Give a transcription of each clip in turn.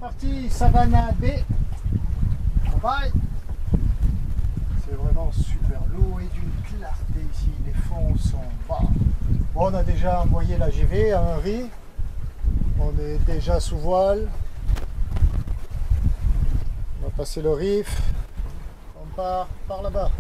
Parti Savannah B. Bye. C'est vraiment super. L'eau est d'une clarté ici. Les fonds sont bas. Bon, on a déjà envoyé la GV à Henri. On est déjà sous voile. On va passer le riff. On part par là-bas.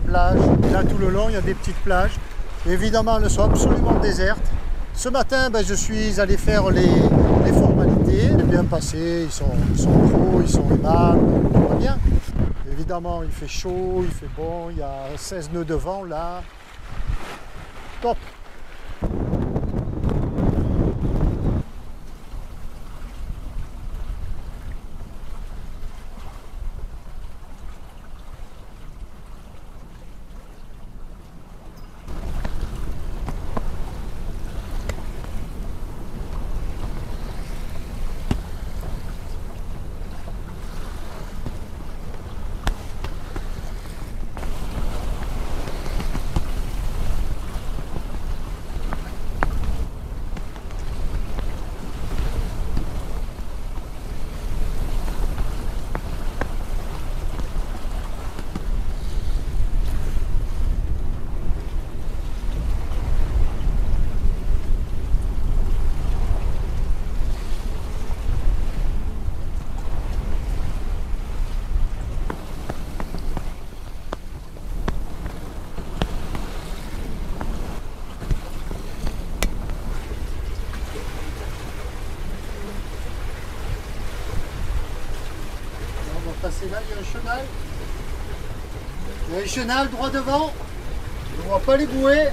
Plage. Là tout le long il y a des petites plages. Évidemment elles sont absolument désertes. Ce matin je suis allé faire les formalités. C'est bien passé, ils sont pros, ils sont aimables, tout va bien. Évidemment il fait chaud, il fait bon, il y a 16 nœuds de vent là. Top. Passer là, il y a un chenal. Il y a un chenal droit devant. On ne voit pas les bouées.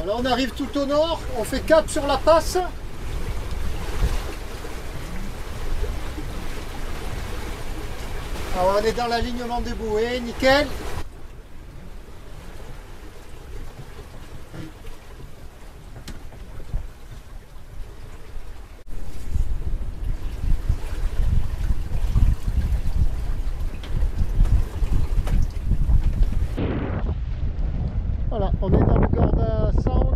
Alors on arrive tout au nord, on fait cap sur la passe. Alors on est dans l'alignement des bouées, nickel. Voilà, on est dans le Gorda Sound.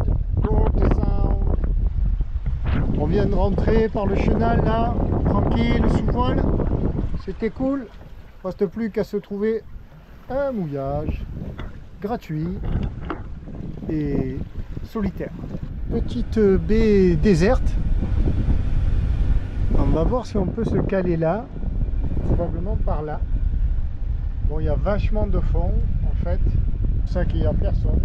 On vient de rentrer par le chenal là, tranquille, sous voile. C'était cool. Il ne reste plus qu'à se trouver un mouillage gratuit et solitaire. Petite baie déserte. On va voir si on peut se caler là, probablement par là. Bon, il y a vachement de fond en fait. C'est ça qu'il n'y a personne.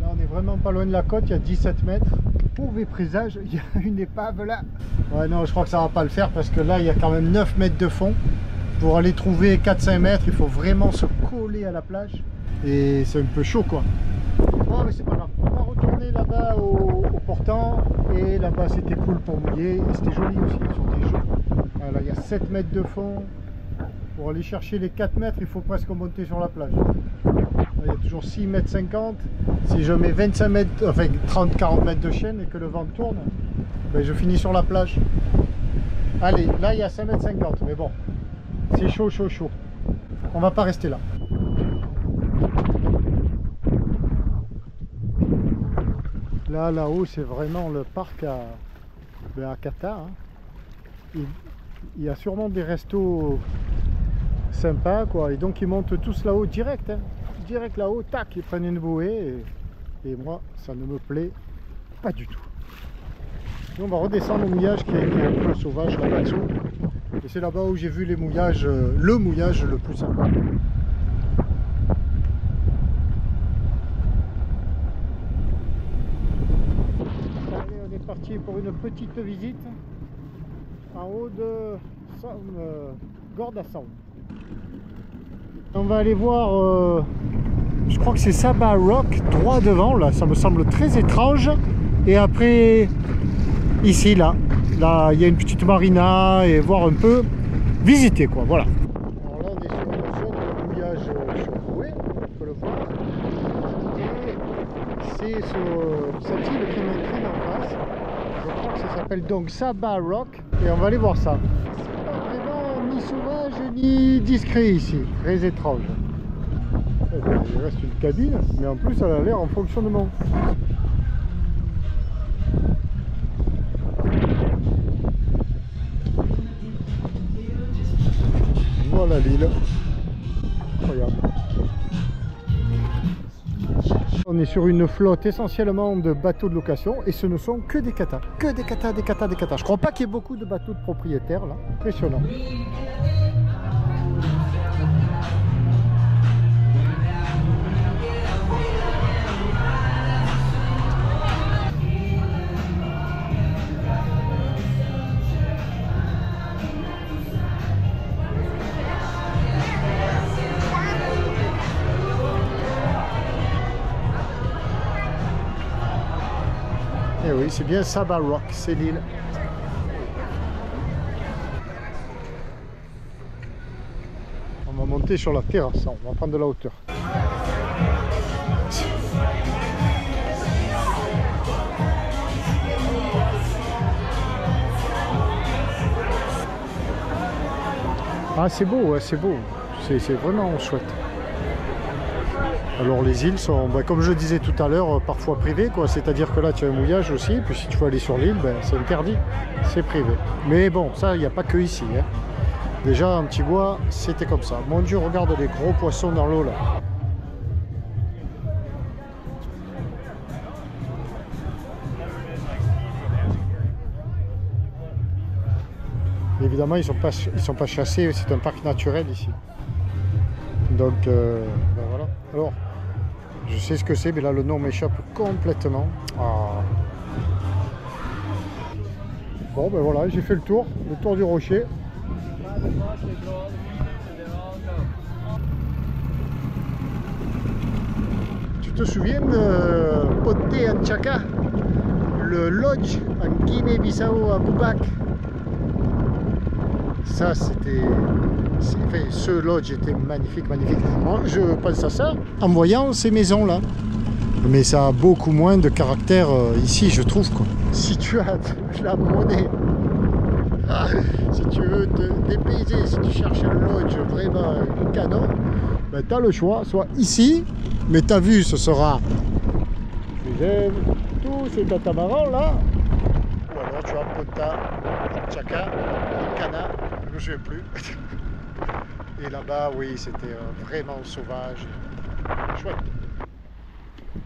Là on est vraiment pas loin de la côte, il y a 17 mètres. Mauvais présage, il y a une épave là. Ouais non, je crois que ça va pas le faire parce que là il y a quand même 9 mètres de fond. Pour aller trouver 4-5 mètres, il faut vraiment se coller à la plage. Et c'est un peu chaud quoi. Bon mais c'est pas grave. On va retourner là-bas au portant. Et là-bas c'était cool pour mouiller. Et c'était joli aussi sur des jeux. Voilà, il y a 7 mètres de fond. Pour aller chercher les 4 mètres, il faut presque monter sur la plage. Il y a toujours 6 mètres 50. Si je mets 25 mètres, enfin 30-40 mètres de chaîne et que le vent tourne, ben je finis sur la plage. Allez, là il y a 5 mètres 50, mais bon, c'est chaud, chaud, chaud. On va pas rester là. Là-haut, c'est vraiment le parc à Qatar. Hein. Il y a sûrement des restos sympas, quoi. Et donc ils montent tous là-haut direct. Hein. Direct là-haut, tac, ils prennent une bouée. Et moi, ça ne me plaît pas du tout. Et on va redescendre au mouillage qui est un peu sauvage là-dessous. Et c'est là-bas où j'ai vu les mouillages, le mouillage le plus sympa. Allez, on est parti pour une petite visite en haut de Gorda Sound. On va aller voir, je crois que c'est Sabah Rock, droit devant, là, ça me semble très étrange. Et après, ici, là, il y a une petite marina et voir un peu, visiter quoi, voilà. Alors là, on est sur une zone de mouillage sur bouée, on peut le voir. Et voyez sur cette île Clémentine en face, je crois que ça s'appelle donc Saba Rock. Et on va aller voir ça. C'est pas vraiment ni sauvage ni discret ici. Très étrange. Il reste une cabine, mais en plus elle a l'air en fonctionnement. Voilà l'île. Incroyable. On est sur une flotte essentiellement de bateaux de location et ce ne sont que des katas. Que des katas, des katas, des katas. Je crois pas qu'il y ait beaucoup de bateaux de propriétaires là. Impressionnant. Et oui, c'est bien Saba Rock, c'est l'île. On va monter sur la terrasse, on va prendre de la hauteur. Ah, c'est beau, ouais, c'est beau. C'est vraiment chouette. Alors les îles sont, comme je disais tout à l'heure, parfois privées, quoi. C'est-à-dire que là tu as un mouillage aussi, puis si tu veux aller sur l'île, c'est interdit, c'est privé. Mais bon, ça, il n'y a pas que ici. Hein. Déjà, Antigua, c'était comme ça. Mon Dieu, regarde les gros poissons dans l'eau là. Évidemment, ils sont pas chassés, c'est un parc naturel ici. Donc, voilà. Alors, je sais ce que c'est, mais là, le nom m'échappe complètement. Ah. Bon, ben voilà, j'ai fait le tour du rocher. Tu te souviens de Ponte Anchaca, le lodge en Guinée-Bissau à Boubac? Ça, c'était... Enfin, ce lodge était magnifique, magnifique. Moi, je pense à ça en voyant ces maisons-là. Mais ça a beaucoup moins de caractère ici, je trouve, quoi. Si tu as de la monnaie, si tu veux te dépayser, si tu cherches un lodge vraiment canon, ben, tu as le choix, soit ici, mais ta vue, ce sera tous ces catamarans là, ou alors tu as Ponta, Chaka, Cana, je ne sais plus. Et là-bas, oui, c'était vraiment sauvage, chouette.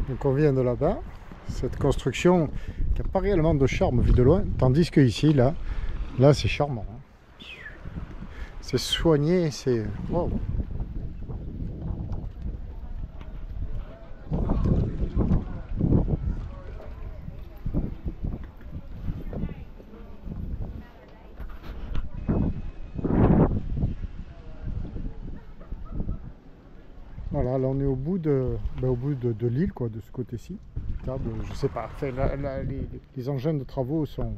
Donc on vient de là-bas, cette construction qui n'a pas réellement de charme vu de loin, tandis que ici, là c'est charmant. Hein. C'est soigné, c'est... Wow. Voilà, là on est au bout de l'île, quoi, de ce côté-ci. Je sais pas, enfin, les engins de travaux sont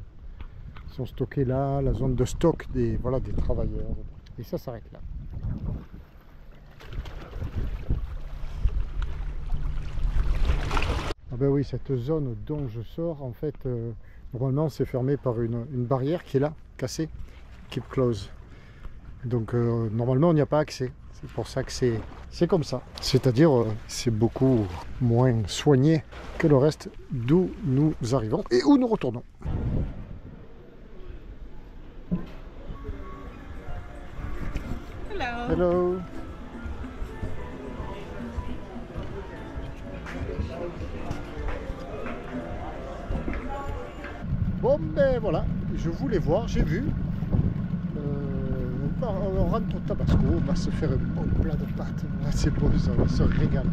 stockés là, la zone de stock des travailleurs. Et ça s'arrête là. Ah ben oui, cette zone dont je sors, en fait, normalement c'est fermé par une barrière qui est là, cassée, keep close. Donc normalement on n'y a pas accès. C'est pour ça que c'est comme ça. C'est-à-dire c'est beaucoup moins soigné que le reste d'où nous arrivons et où nous retournons. Hello. Hello. Bon ben voilà, je voulais voir, j'ai vu. On rentre au Tabasco, on va se faire un bon plat de pâtes. C'est beau, ça va se régaler.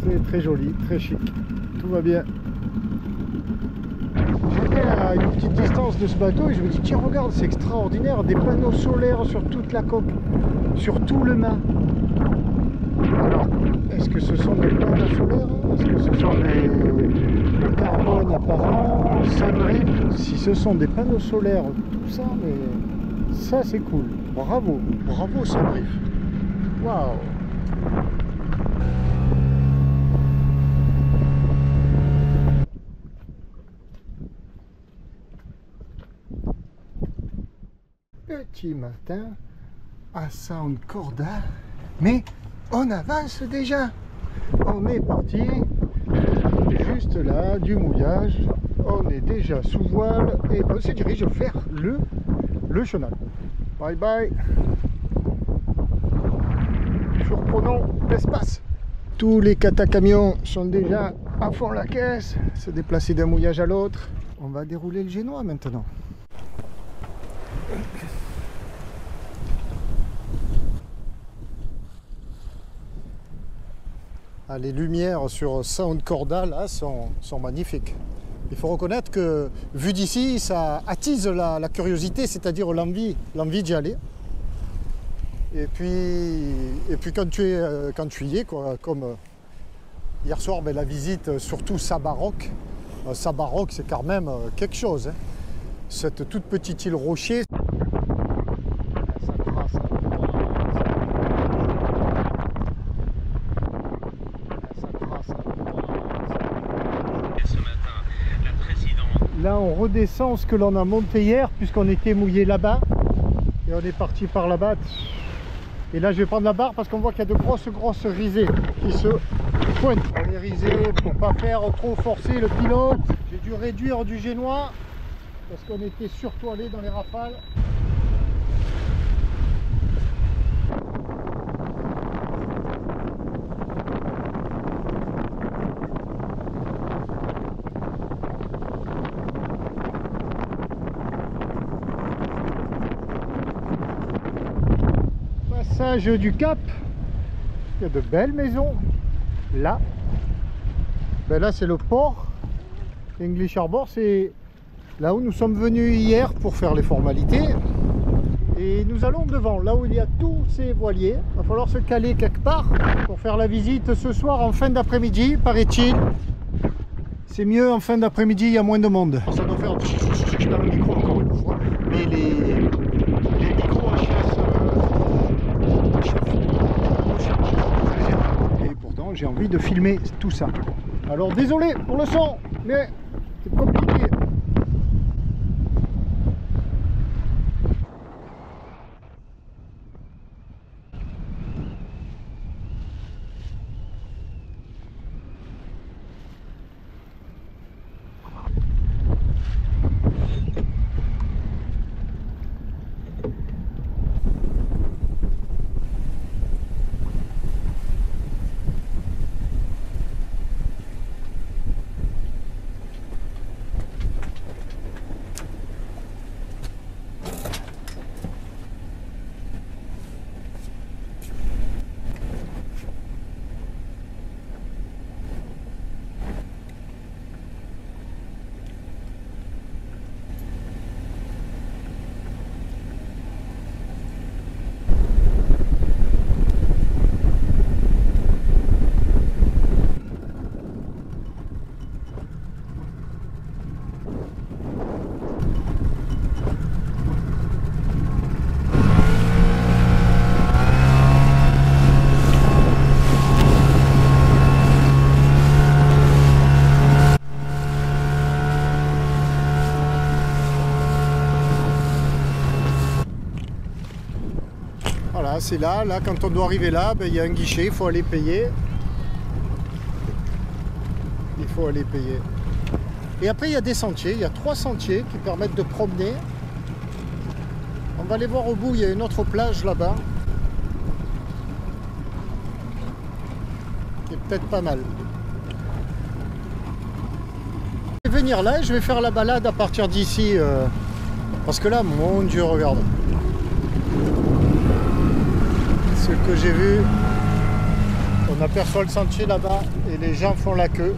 C'est très joli, très chic. Tout va bien. J'étais à une petite distance de ce bateau et je me dis, tiens, regarde, c'est extraordinaire, des panneaux solaires sur toute la coque, sur tout le mât. Alors, est-ce que ce sont des panneaux solaires? Est-ce que ce sont des carbone apparent? Si ce sont des panneaux solaires, tout ça, mais ça c'est cool. Bravo, bravo Saint-Brieuc. Waouh. petit matin à Sound Corda, mais on avance déjà. On est parti juste là du mouillage, on est déjà sous voile et on se dirige vers le chenal. Bye bye. Surprenons l'espace. Tous les catacamions sont déjà à fond la caisse, se déplacer d'un mouillage à l'autre. On va dérouler le génois maintenant. Ah, les lumières sur Sound Corda là sont magnifiques. Il faut reconnaître que vu d'ici, ça attise la curiosité, c'est-à-dire l'envie d'y aller. Et puis quand tu y es, quoi, comme hier soir, ben, la visite, surtout Sabarok. Sabarok, c'est quand même quelque chose. Hein. Cette toute petite île rocher. Là, on redescend ce que l'on a monté hier, puisqu'on était mouillé là-bas. Et on est parti par là-bas. Et là, je vais prendre la barre parce qu'on voit qu'il y a de grosses risées qui se pointent. Les risées, pour pas faire trop forcer le pilote. J'ai dû réduire du génois parce qu'on était surtoilé dans les rafales. Passage du Cap, il y a de belles maisons. Là, ben là c'est le port. English Harbour, c'est là où nous sommes venus hier pour faire les formalités. Et nous allons devant, là où il y a tous ces voiliers. Il va falloir se caler quelque part pour faire la visite ce soir en fin d'après-midi, paraît-il. C'est mieux en fin d'après-midi, il y a moins de monde. Ça doit faire dans le micro encore une fois. Mais les micros HS. Et pourtant j'ai envie de filmer tout ça. Alors désolé pour le son, mais c'est compliqué. Voilà, c'est là, quand on doit arriver là, ben, il y a un guichet, il faut aller payer. Il faut aller payer. Et après, il y a des sentiers, il y a 3 sentiers qui permettent de promener. On va aller voir au bout, il y a une autre plage là-bas. Qui est peut-être pas mal. Je vais venir là et je vais faire la balade à partir d'ici. Parce que là, mon Dieu, regarde. Ce que j'ai vu, on aperçoit le sentier là-bas et les gens font la queue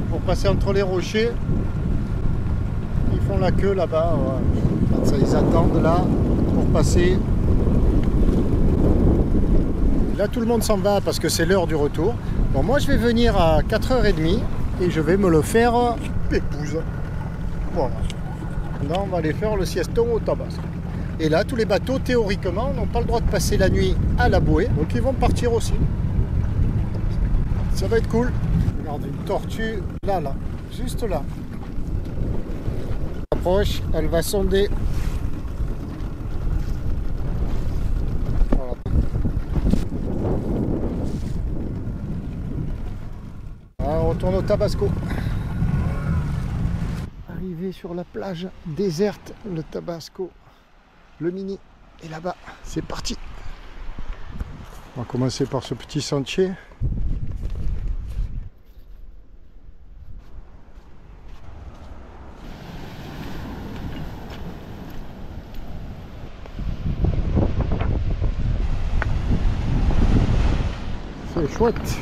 pour passer entre les rochers. Ils font la queue là-bas, ils attendent là pour passer. Et là tout le monde s'en va parce que c'est l'heure du retour. Bon, moi je vais venir à 4h30 et je vais me le faire épouse. Voilà. Maintenant on va aller faire le sieston au Tabasco. Et là, tous les bateaux, théoriquement, n'ont pas le droit de passer la nuit à la bouée. Donc ils vont partir aussi. Ça va être cool. Regarde, une tortue, là, juste là. Elle approche, elle va sonder. retourne au Tabasco. Arrivé sur la plage déserte, le Tabasco, le mini est là-bas. C'est parti. On va commencer par ce petit sentier. C'est chouette.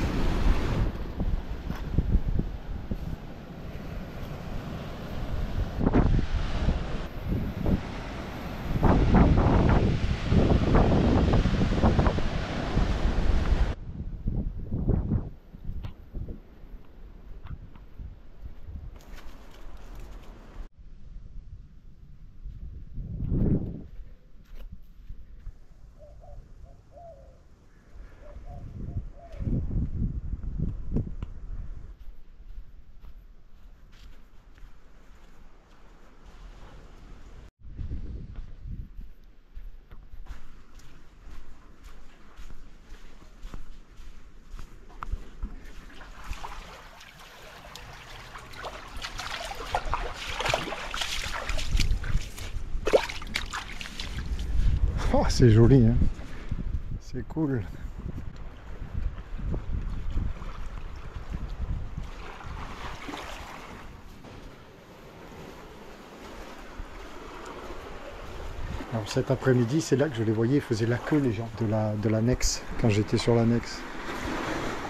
Oh, c'est joli, hein. C'est cool. Alors cet après-midi, c'est là que je les voyais, ils faisaient la queue les gens de l'annexe, quand j'étais sur l'annexe.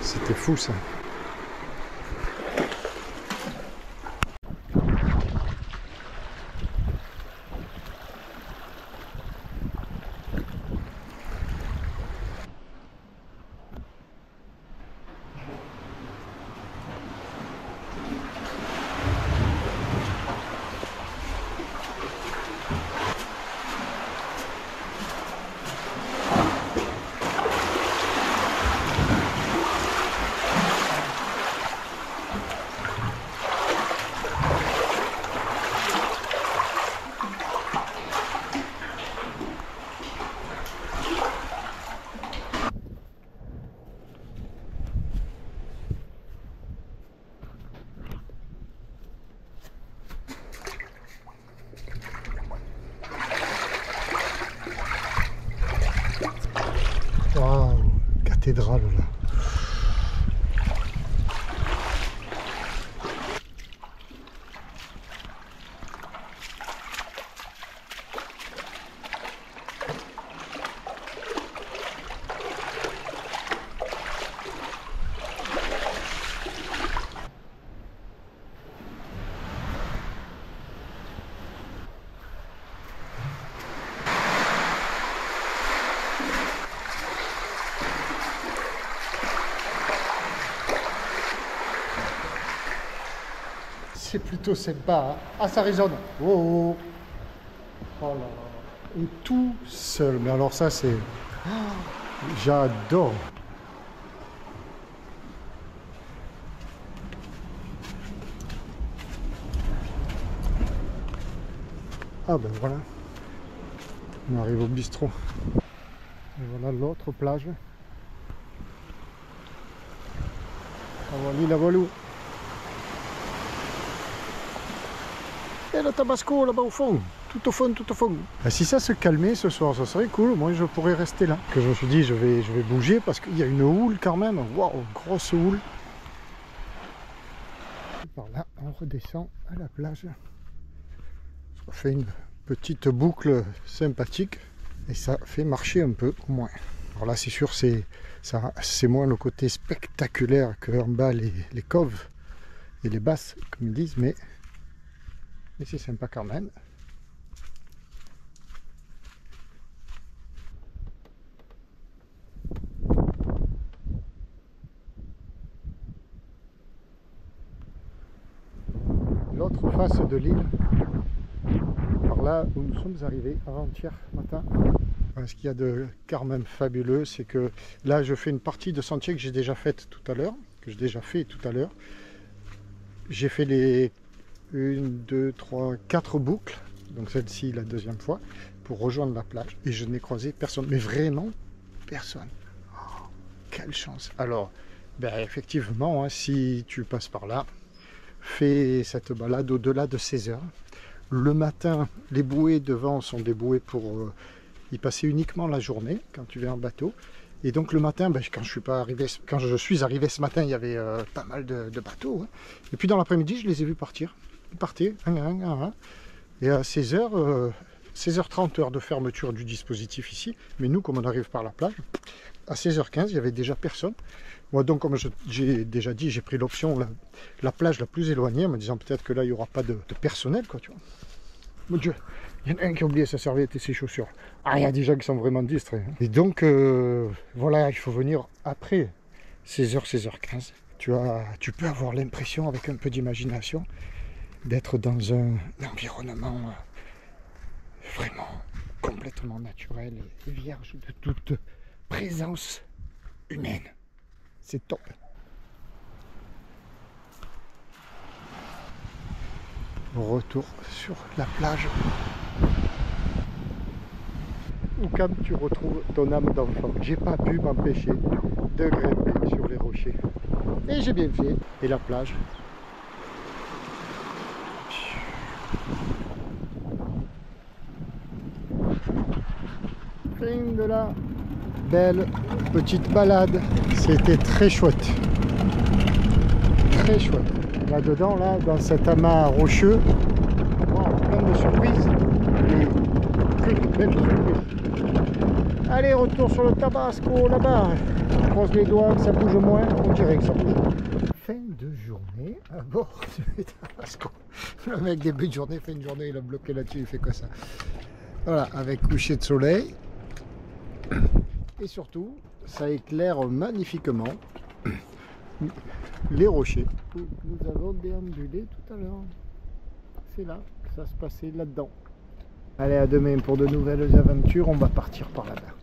C'était fou ça. Waouh, cathédrale là. C'est plutôt sympa, hein. Ah, ça résonne. Oh, oh. Oh là là. Et tout seul. Mais alors ça, c'est... J'adore. Ah ben voilà. On arrive au bistrot. Et voilà l'autre plage. Ah voilà la voilou. Et le Tabasco là-bas au fond, tout au fond, tout au fond. Et si ça se calmait ce soir, ça serait cool, moi je pourrais rester là. Que je me suis dit, je vais bouger parce qu'il y a une houle quand même, waouh, grosse houle. Et par là, on redescend à la plage. Ça fait une petite boucle sympathique et ça fait marcher un peu au moins. Alors là, c'est sûr, c'est moins le côté spectaculaire que en bas les coves et les basses, comme ils disent, mais c'est sympa quand même. L'autre face de l'île, par là où nous sommes arrivés avant-hier matin. Ce qu'il y a de quand même fabuleux, c'est que là je fais une partie de sentier que j'ai déjà faite tout à l'heure, J'ai fait les 1, 2, 3, 4 boucles, donc celle-ci la deuxième fois, pour rejoindre la plage. Et je n'ai croisé personne, mais vraiment personne. Oh, quelle chance! Alors, Ben, effectivement, hein, si tu passes par là, fais cette balade au-delà de 16 heures. Le matin, les bouées devant sont des bouées pour y passer uniquement la journée quand tu viens en bateau. Et donc le matin, ben, quand je suis arrivé ce matin, il y avait pas mal de bateaux. Hein. Et puis dans l'après-midi, je les ai vus partir. Ils partaient. Et à 16h, 16h30, heure de fermeture du dispositif ici. Mais nous, comme on arrive par la plage, à 16h15, il n'y avait déjà personne. Moi, donc, comme j'ai déjà dit, j'ai pris l'option, la plage la plus éloignée, en me disant peut-être que là, il n'y aura pas de personnel, quoi, tu vois. Mon Dieu, il y en a un qui a oublié sa serviette et ses chaussures. Ah, il y a des gens qui sont vraiment distraits. Hein. Et donc, voilà, il faut venir après 16h, 16h15. Tu peux avoir l'impression, avec un peu d'imagination, d'être dans un environnement vraiment complètement naturel et vierge de toute présence humaine. C'est top. Retour sur la plage où comme tu retrouves ton âme d'enfant. J'ai pas pu m'empêcher de grimper sur les rochers. Et j'ai bien fait. Et la plage. Fin de la belle petite balade. C'était très chouette. Très chouette. Là-dedans, là, dans cet amas rocheux, wow, plein de surprises. Et très belles surprises. Allez, retour sur le Tabasco, là-bas. Je croise les doigts, que ça bouge moins. On dirait que ça bouge moins. Fin de journée à bord du Tabasco. Le mec, début de journée, fin de journée, il a bloqué là-dessus, il fait quoi ça? Voilà, avec coucher de soleil. Et surtout, ça éclaire magnifiquement les rochers où nous avons déambulé tout à l'heure. C'est là que ça se passait là-dedans. Allez, à demain pour de nouvelles aventures. On va partir par là-bas.